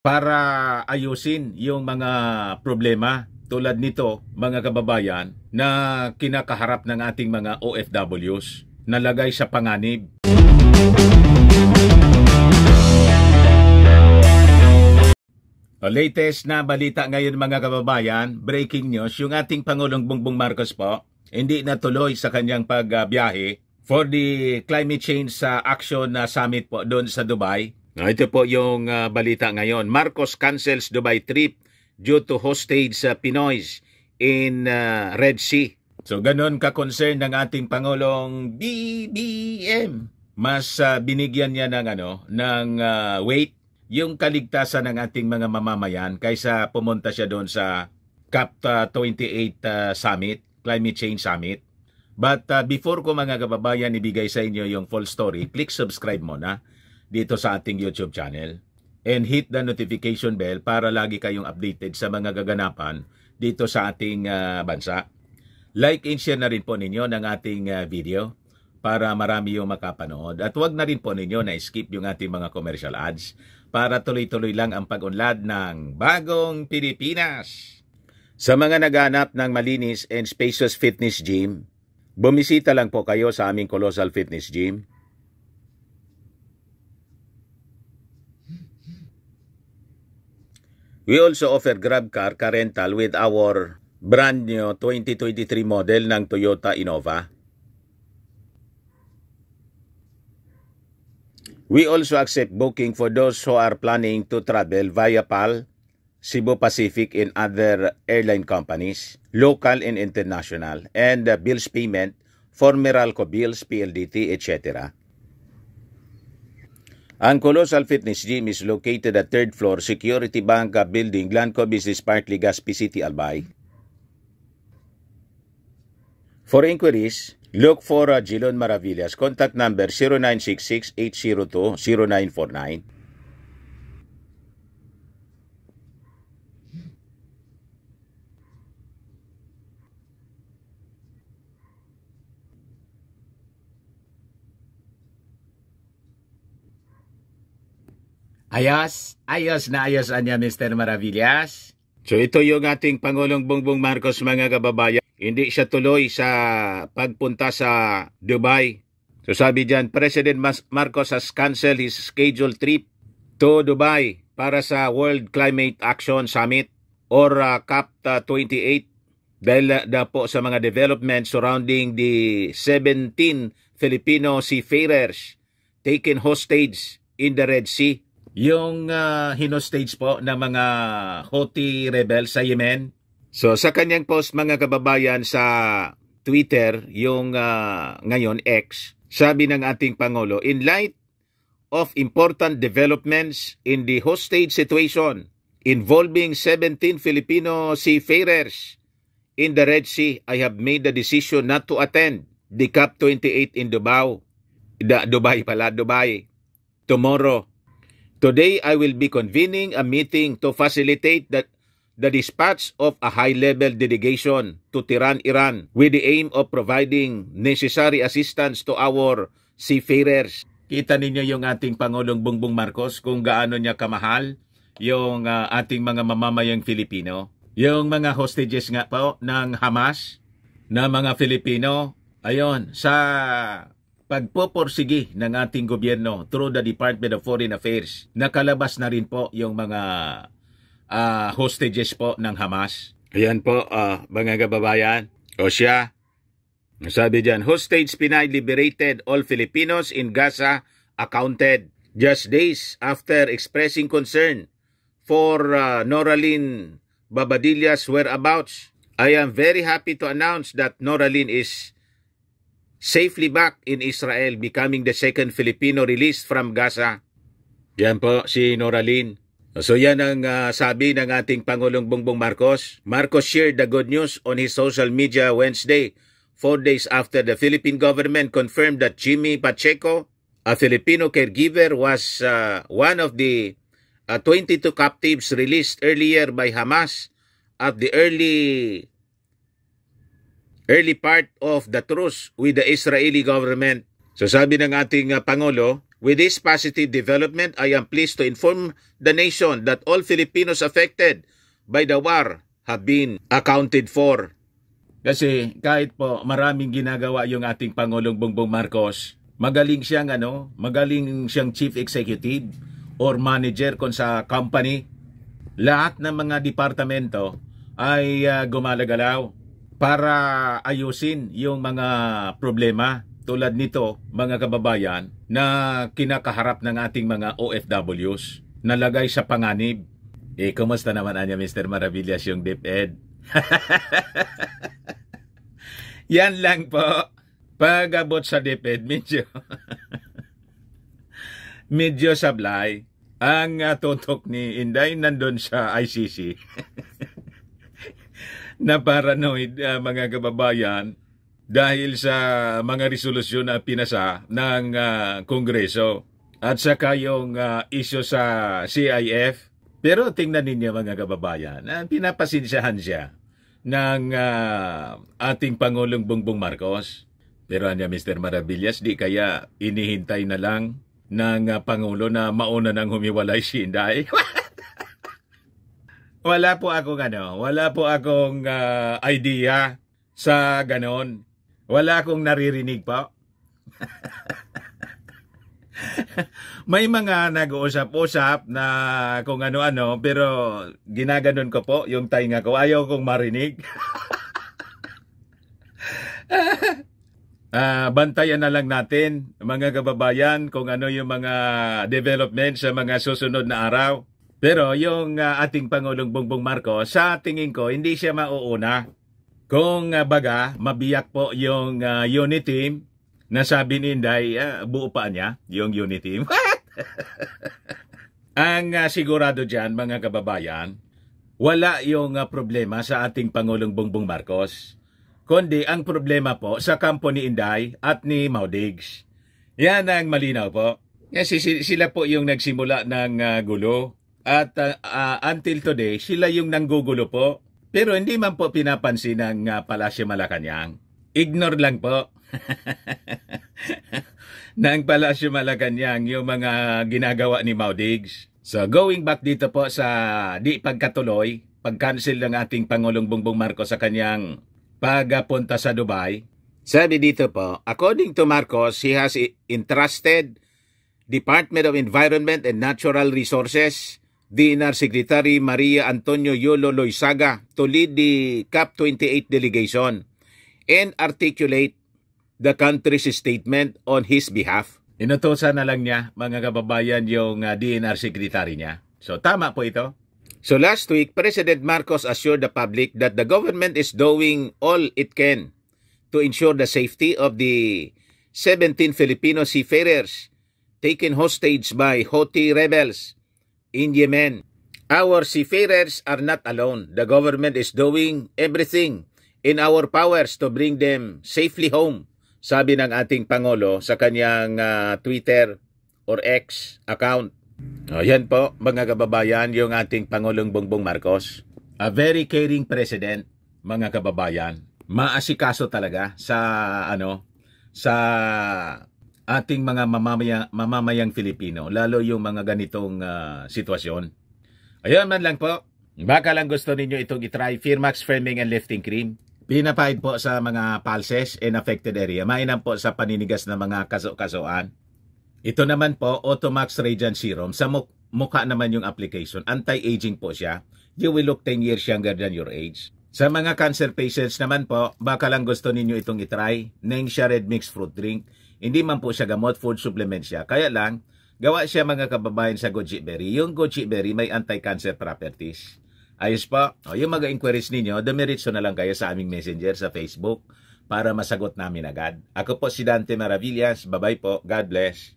para ayusin yung mga problema tulad nito, mga kababayan, na kinakaharap ng ating mga OFWs nalagay sa panganib. Latest na balita ngayon mga kababayan, breaking news, yung ating Pangulong Bongbong Marcos po, hindi natuloy sa kanyang pagbiyahe for the climate change action summit po doon sa Dubai. Ito po yung balita ngayon. Marcos cancels Dubai trip due to hostage Pinoys in Red Sea. So ganun ka-concern ng ating Pangulong BBM. Mas binigyan niya ng weight yung kaligtasan ng ating mga mamamayan kaysa pumunta siya doon sa COP28 Summit, Climate Change Summit. But before ko mga kababayan ibigay sa inyo yung full story, click subscribe muna dito sa ating YouTube channel and hit the notification bell para lagi kayong updated sa mga gaganapan dito sa ating bansa. Like and share na rin po ninyo ng ating video para marami yung makapanood. At huwag na rin po ninyo na skip yung ating mga commercial ads para tuloy-tuloy lang ang pag-unlad ng Bagong Pilipinas. Sa mga naghanap ng malinis and spacious fitness gym, bumisita lang po kayo sa aming Colossal Fitness Gym. We also offer GrabCar car rental with our brand new 2023 model ng Toyota Innova. We also accept booking for those who are planning to travel via PAL, Cebu Pacific and other airline companies, local and international, and bills payment for Meralco Bills, PLDT, etc. Ang Colossal Fitness Gym is located at 3rd floor Security Bank Building, Lanco Business Park, Legazpi City, Albay. For inquiries, look for Jilon Maravillas. Contact number 0966-802-0949. Ayos na anya Mr. Maravillas. So ito yung ating Pangulong Bongbong Marcos mga kababayan. Hindi siya tuloy sa pagpunta sa Dubai. So sabi diyan, President Marcos has canceled his scheduled trip to Dubai para sa World Climate Action Summit or COP28 dahil po sa mga developments surrounding the 17 Filipino seafarers taken hostage in the Red Sea. Yung hinostage po ng mga Houthi rebels sa Yemen. So sa kanyang post mga kababayan sa Twitter, yung ngayon X, sabi ng ating Pangulo, in light of important developments in the hostage situation involving 17 Filipino seafarers in the Red Sea, I have made the decision not to attend the COP28 in Dubai tomorrow. Today, I will be convening a meeting to facilitate the dispatch of a high-level delegation to Tehran, Iran, with the aim of providing necessary assistance to our seafarers. Kita ninyo yung ating Pangulong Bongbong Marcos kung gaano niya kamahal yung ating mga mamamayang Filipino. Yung mga hostages nga po ng Hamas na mga Filipino, ayon, sa pagpoporsigi ng ating gobyerno through the Department of Foreign Affairs, nakalabas na rin po yung mga hostages po ng Hamas. Ayan po, mga kababayan. O siya, sabi dyan, hostage Pinay liberated, all Filipinos in Gaza accounted. Just days after expressing concern for Noraline Babadilla's whereabouts, I am very happy to announce that Noraline is safely back in Israel, becoming the second Filipino released from Gaza. Yan po si Noraline. So yan ang sabi ng ating Pangulong Bongbong Marcos. Marcos shared the good news on his social media Wednesday, 4 days after the Philippine government confirmed that Jimmy Pacheco, a Filipino caregiver, was one of the 22 captives released earlier by Hamas at the early part of the truce with the Israeli government. So sabi ng ating Pangulo, With this positive development, I am pleased to inform the nation that all Filipinos affected by the war have been accounted for. Kasi kahit po maraming ginagawa yung ating Pangulong Bongbong Marcos, magaling siyang chief executive or manager kung sa company. Lahat ng mga departamento ay gumalagalaw para ayusin yung mga problema tulad nito, mga kababayan, na kinakaharap ng ating mga OFWs, nalagay sa panganib. Kumusta naman anya Mr. Maravillas yung DepEd? Yan lang po. Pag-abot sa DepEd, medyo sablay. Ang tutok ni Inday nandun sa ICC. Na paranoid mga kababayan dahil sa mga resolusyon na pinasa ng Kongreso at saka yung issue sa CIF. Pero tingnan ninyo mga kababayan, pinapasensyahan siya ng ating Pangulong Bongbong Marcos. Pero anya Mr. Maravillas, di kaya inihintay na lang ng Pangulo na mauna nang humiwalay si Inday? Wala po akong idea sa ganon. Wala akong naririnig po. May mga nag-uusap-usap na kung ano-ano, pero ginaganon ko po yung tainga ko. Ayaw kong marinig. Bantayan na lang natin, mga kababayan, kung ano yung mga development sa mga susunod na araw. Pero yung ating Pangulong Bongbong Marcos, sa tingin ko, hindi siya mauuna. Kung baga, mabiyak po yung unit team na sabi ni Inday, buo pa niya yung unit team. Ang sigurado dyan, mga kababayan, wala yung problema sa ating Pangulong Bongbong Marcos. Kundi ang problema po sa kampo ni Inday at ni Maudigs. Yan ang malinaw po. Kasi sila po yung nagsimula ng gulo. At until today, sila yung nanggugulo po. Pero hindi man po pinapansin ng Palasyo Malacanang. Ignore lang po. ng Palasyo Malacanang yung mga ginagawa ni Maudigs. So going back dito po sa di pagkatuloy, pag-cancel ng ating Pangulong Bongbong Marcos sa kanyang pagpunta sa Dubai. Sabi dito po, according to Marcos, he has entrusted Department of Environment and Natural Resources, DENR Secretary Maria Antonio Yolo Loizaga to lead the COP28 delegation and articulate the country's statement on his behalf. Inutusan na lang niya, mga kababayan, yung DENR Secretary niya. So tama po ito. So last week, President Marcos assured the public that the government is doing all it can to ensure the safety of the 17 Filipino seafarers taken hostage by Houthi rebels in Yemen. Our seafarers are not alone. The government is doing everything in our powers to bring them safely home, sabi ng ating Pangulo sa kanyang Twitter or X account. Yan po, mga kababayan, yung ating Pangulong Bongbong Marcos. A very caring president, mga kababayan. Maasikaso talaga sa ating mga mamamayang Filipino, lalo yung mga ganitong sitwasyon. Ayun man lang po. Baka lang gusto ninyo itong itry, Firmax Firming and Lifting Cream. Pinapahid po sa mga pulses in affected area. Mainam po sa paninigas ng mga kaso-kasoan. Ito naman po, Automax Radiant Serum. Sa mukha naman yung application. Anti-aging po siya. You will look 10 years younger than your age. Sa mga cancer patients naman po, baka lang gusto ninyo itong itry. Nengxia Red Mixed Fruit Drink. Hindi man po siya gamot, food supplement siya. Kaya lang, gawa siya mga kababayan sa goji berry. Yung goji berry may anti-cancer properties. Ayos po. Yung mga inquiries ninyo, dumiritso na lang kayo sa aming messenger sa Facebook para masagot namin agad. Ako po si Dante Maravillas. Bye-bye po. God bless.